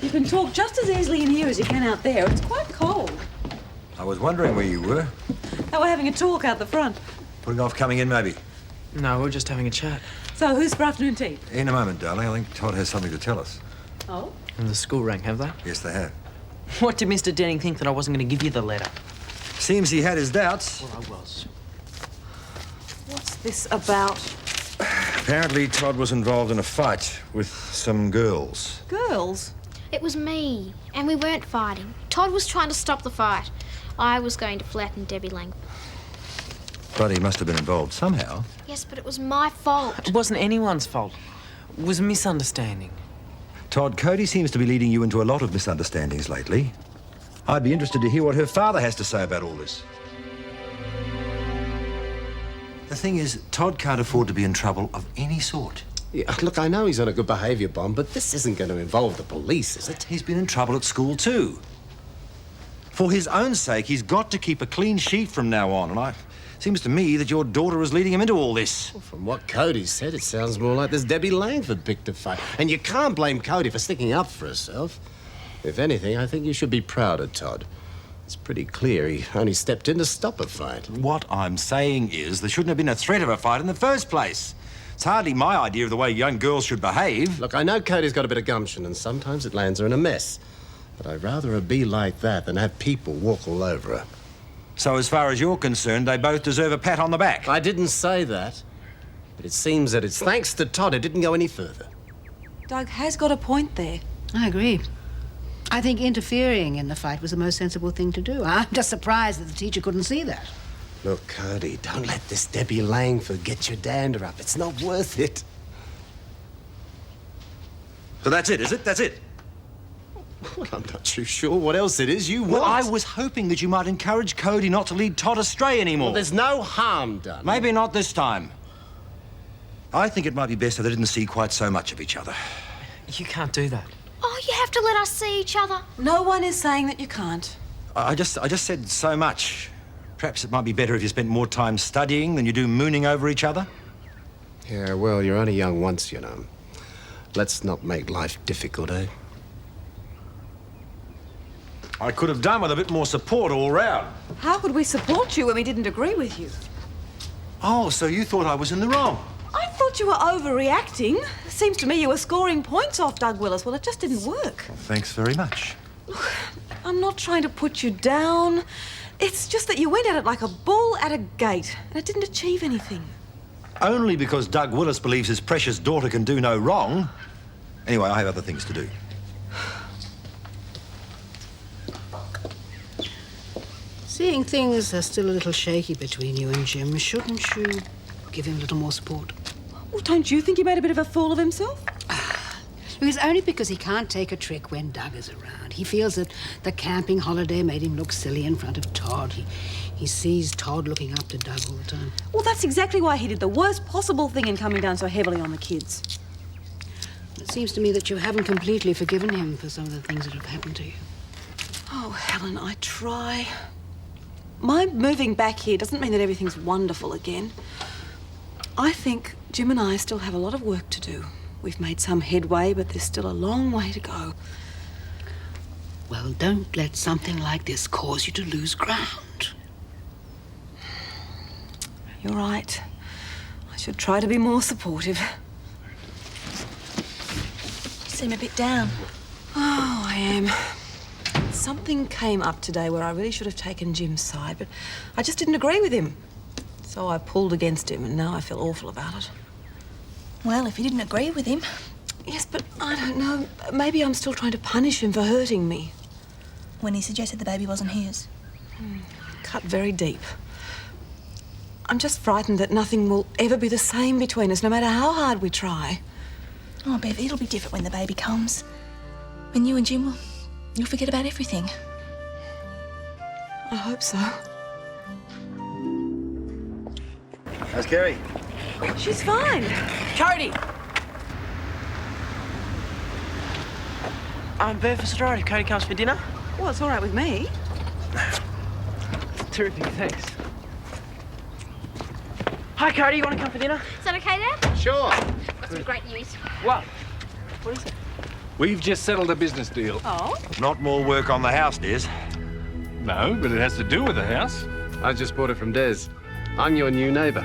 You can talk just as easily in here as you can out there. It's quite cold. I was wondering where you were. Now we're having a talk out the front. Putting off coming in, maybe? No, we're just having a chat. So, who's for afternoon tea? In a moment, darling. I think Todd has something to tell us. Oh? And the school rang, have they? Yes, they have. What did Mr. Denning think that I wasn't going to give you the letter? Seems he had his doubts. Well, I was. What's this about? Apparently, Todd was involved in a fight with some girls. Girls? It was me, and we weren't fighting. Todd was trying to stop the fight. I was going to flatten Debbie Langford. But he must have been involved somehow. Yes, but it was my fault. It wasn't anyone's fault. It was a misunderstanding. Todd, Cody seems to be leading you into a lot of misunderstandings lately. I'd be interested to hear what her father has to say about all this. The thing is, Todd can't afford to be in trouble of any sort. Yeah, look, I know he's on a good behaviour bond, but this isn't going to involve the police, is it? He's been in trouble at school too. For his own sake, he's got to keep a clean sheet from now on, and seems to me that your daughter is leading him into all this. Well, from what Cody said, it sounds more like this Debbie Langford picked a fight. And you can't blame Cody for sticking up for herself. If anything, I think you should be proud of Todd. It's pretty clear he only stepped in to stop a fight. What I'm saying is there shouldn't have been a threat of a fight in the first place. It's hardly my idea of the way young girls should behave. Look, I know Cody's got a bit of gumption, and sometimes it lands her in a mess. But I'd rather her be like that than have people walk all over her. So as far as you're concerned, they both deserve a pat on the back. I didn't say that. But it seems that it's thanks to Todd it didn't go any further. Doug has got a point there. I agree. I think interfering in the fight was the most sensible thing to do. I'm just surprised that the teacher couldn't see that. Look, Cody, don't let this Debbie Langford get your dander up. It's not worth it. So that's it, is it? That's it? Well, I'm not too sure what else it is you want. Well, I was hoping that you might encourage Cody not to lead Todd astray anymore. Well, there's no harm done. Maybe not this time. I think it might be best if they didn't see quite so much of each other. You can't do that. Oh, you have to let us see each other. No one is saying that you can't. I just said so much. Perhaps it might be better if you spent more time studying than you do mooning over each other. Yeah, well, you're only young once, you know. Let's not make life difficult, eh? I could have done with a bit more support all round. How could we support you when we didn't agree with you? Oh, so you thought I was in the wrong? I thought you were overreacting. Seems to me you were scoring points off Doug Willis. Well, it just didn't work. Thanks very much. Look, I'm not trying to put you down. It's just that you went at it like a bull at a gate, and it didn't achieve anything. Only because Doug Willis believes his precious daughter can do no wrong. Anyway, I have other things to do. Seeing things are still a little shaky between you and Jim, shouldn't you give him a little more support? Well, don't you think he made a bit of a fool of himself? It was only because he can't take a trick when Doug is around. He feels that the camping holiday made him look silly in front of Todd. He sees Todd looking up to Doug all the time. Well, that's exactly why he did the worst possible thing in coming down so heavily on the kids. It seems to me that you haven't completely forgiven him for some of the things that have happened to you. Oh, Helen, I try. My moving back here doesn't mean that everything's wonderful again. I think Jim and I still have a lot of work to do. We've made some headway, but there's still a long way to go. Well, don't let something like this cause you to lose ground. You're right. I should try to be more supportive. You seem a bit down. Oh, I am. Something came up today where I really should have taken Jim's side, but I just didn't agree with him. So I pulled against him, and now I feel awful about it. Well, if you didn't agree with him... Yes, but I don't know. Maybe I'm still trying to punish him for hurting me. When he suggested the baby wasn't his. Cut very deep. I'm just frightened that nothing will ever be the same between us, no matter how hard we try. Oh, Bev, it'll be different when the baby comes. When you and Jim will... You'll forget about everything. I hope so. How's Kerry? She's fine. Cody! Bev, is it all right if Cody comes for dinner? Well, it's all right with me. Terrific, thanks. Hi, Cody, you want to come for dinner? Is that okay, Dad? Sure. That's some great news. What? What is it? We've just settled a business deal. Oh? Not more work on the house, Des. No, but it has to do with the house. I just bought it from Des. I'm your new neighbour.